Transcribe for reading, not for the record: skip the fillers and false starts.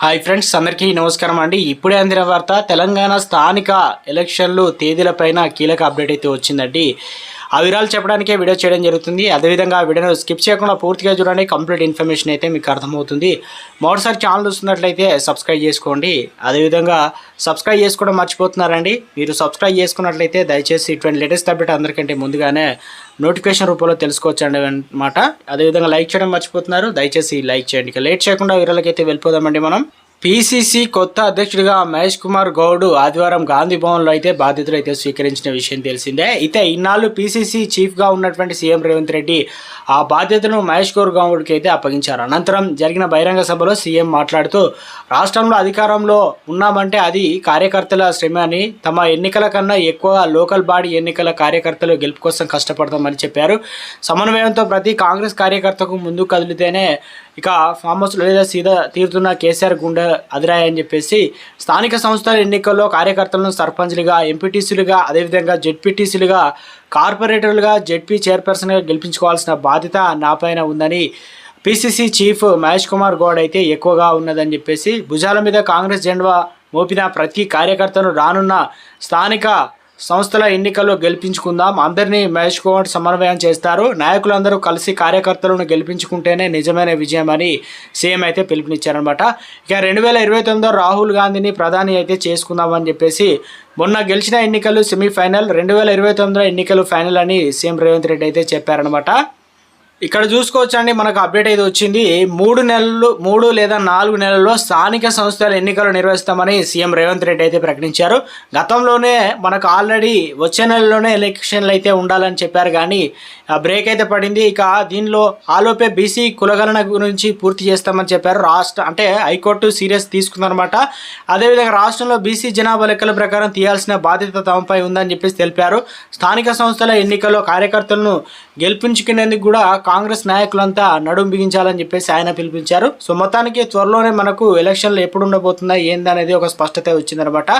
Hi friends, అందరికీ నమస్కారం అండి. ఇప్పుడే అందిన వార్త, తెలంగాణ స్థానిక ఎలక్షన్లు తేదీలపైన కీలక అప్డేట్ అయితే వచ్చిందండి. ఆ వివరాలు చెప్పడానికే వీడియో చేయడం జరుగుతుంది. అదేవిధంగా ఆ వీడియోను స్కిప్ చేయకుండా పూర్తిగా చూడండి. కంప్లీట్ ఇన్ఫర్మేషన్ అయితే మీకు అర్థమవుతుంది. మొదటిసారి ఛానల్ చూస్తున్నట్లయితే సబ్స్క్రైబ్ చేసుకోండి. అదేవిధంగా సబ్స్క్రైబ్ చేసుకోవడం మర్చిపోతున్నారండి. మీరు సబ్స్క్రైబ్ చేసుకున్నట్లయితే దయచేసి ఇటువంటి లేటెస్ట్ అప్డేట్ అందరికంటే ముందుగానే నోటిఫికేషన్ రూపంలో తెలుసుకోవచ్చు అన్నమాట. అదేవిధంగా లైక్ చేయడం మర్చిపోతున్నారు, దయచేసి లైక్ చేయండి. ఇక లేట్ చేయకుండా వివరాలకైతే వెళ్ళిపోదామండి. మనం పీసీసీ కొత్త అధ్యక్షుడిగా మహేష్ కుమార్ గౌడ్ ఆదివారం గాంధీ భవన్లో అయితే బాధ్యతలు అయితే స్వీకరించిన విషయం తెలిసిందే. అయితే ఇన్నాళ్ళు పీసీసీ చీఫ్గా ఉన్నటువంటి సీఎం రేవంత్ రెడ్డి ఆ బాధ్యతను మహేష్ కుమార్ గౌడ్కి అయితే అప్పగించారు. అనంతరం జరిగిన బహిరంగ సభలో సీఎం మాట్లాడుతూ, రాష్ట్రంలో అధికారంలో ఉన్నామంటే అది కార్యకర్తల శ్రమ అని, తమ ఎన్నికల కన్నా ఎక్కువ లోకల్ బాడీ ఎన్నికల కార్యకర్తలు గెలుపు కోసం కష్టపడతామని చెప్పారు. సమన్వయంతో ప్రతి కాంగ్రెస్ కార్యకర్తకు ముందుకు కదిలితేనే ఇక ఫామ్ హౌస్ లేదా సీదా తీరుతున్న కేసీఆర్ గుండె అదిరాయని చెప్పేసి, స్థానిక సంస్థల ఎన్నికల్లో కార్యకర్తలను సర్పంచ్లుగా, ఎంపీటీసీలుగా, అదేవిధంగా జెడ్పీటీసీలుగా, కార్పొరేటర్లుగా, జెడ్పీ చైర్పర్సన్గా గెలిపించుకోవాల్సిన బాధ్యత నాపైన ఉందని పీసీసీ చీఫ్ మహేష్ కుమార్ గౌడ్ అయితే ఎక్కువగా ఉన్నదని చెప్పేసి, భుజాల మీద కాంగ్రెస్ జెండా మోపిన ప్రతి కార్యకర్తను రానున్న స్థానిక సంస్థల ఎన్నికల్లో గెలిపించుకుందాం, అందరినీ మహేష్ కుమార్ సమన్వయం చేస్తారు, నాయకులందరూ కలిసి కార్యకర్తలను గెలిపించుకుంటేనే నిజమైన విజయం అని సీఎం అయితే పిలుపునిచ్చారనమాట. ఇక 2029 రాహుల్ గాంధీని ప్రధాని అయితే చేసుకుందామని చెప్పేసి, మొన్న గెలిచిన ఎన్నికలు సెమీఫైనల్, 2029 ఎన్నికలు ఫైనల్ అని సీఎం రేవంత్ రెడ్డి అయితే చెప్పారనమాట. ఇక్కడ చూసుకోవచ్చండి, మనకు అప్డేట్ అయితే వచ్చింది. 3 లేదా 4 నెలల్లో స్థానిక సంస్థల ఎన్నికలు నిర్వహిస్తామని సీఎం రేవంత్ రెడ్డి అయితే ప్రకటించారు. గతంలోనే మనకు ఆల్రెడీ వచ్చే నెలలోనే ఎలక్షన్లు అయితే ఉండాలని చెప్పారు, కానీ బ్రేక్ అయితే పడింది. ఇక దీనిలో ఆలోపే బీసీ కులగణన గురించి పూర్తి చేస్తామని చెప్పారు. హైకోర్టు సీరియస్ తీసుకుందనమాట. అదేవిధంగా రాష్ట్రంలో బీసీ జనాభా లెక్కల ప్రకారం తీయాల్సిన బాధ్యత తమపై ఉందని చెప్పేసి తెలిపారు. స్థానిక సంస్థల ఎన్నికల్లో కార్యకర్తలను గెలిపించుకునేందుకు కూడా కాంగ్రెస్ నాయకులంతా నడుం బిగించాలని చెప్పేసి ఆయన పిలిపించారు. సో మొత్తానికి త్వరలోనే మనకు ఎలక్షన్లు ఎప్పుడు ఉండబోతుందా ఏందనేది ఒక స్పష్టత వచ్చిందనమాట.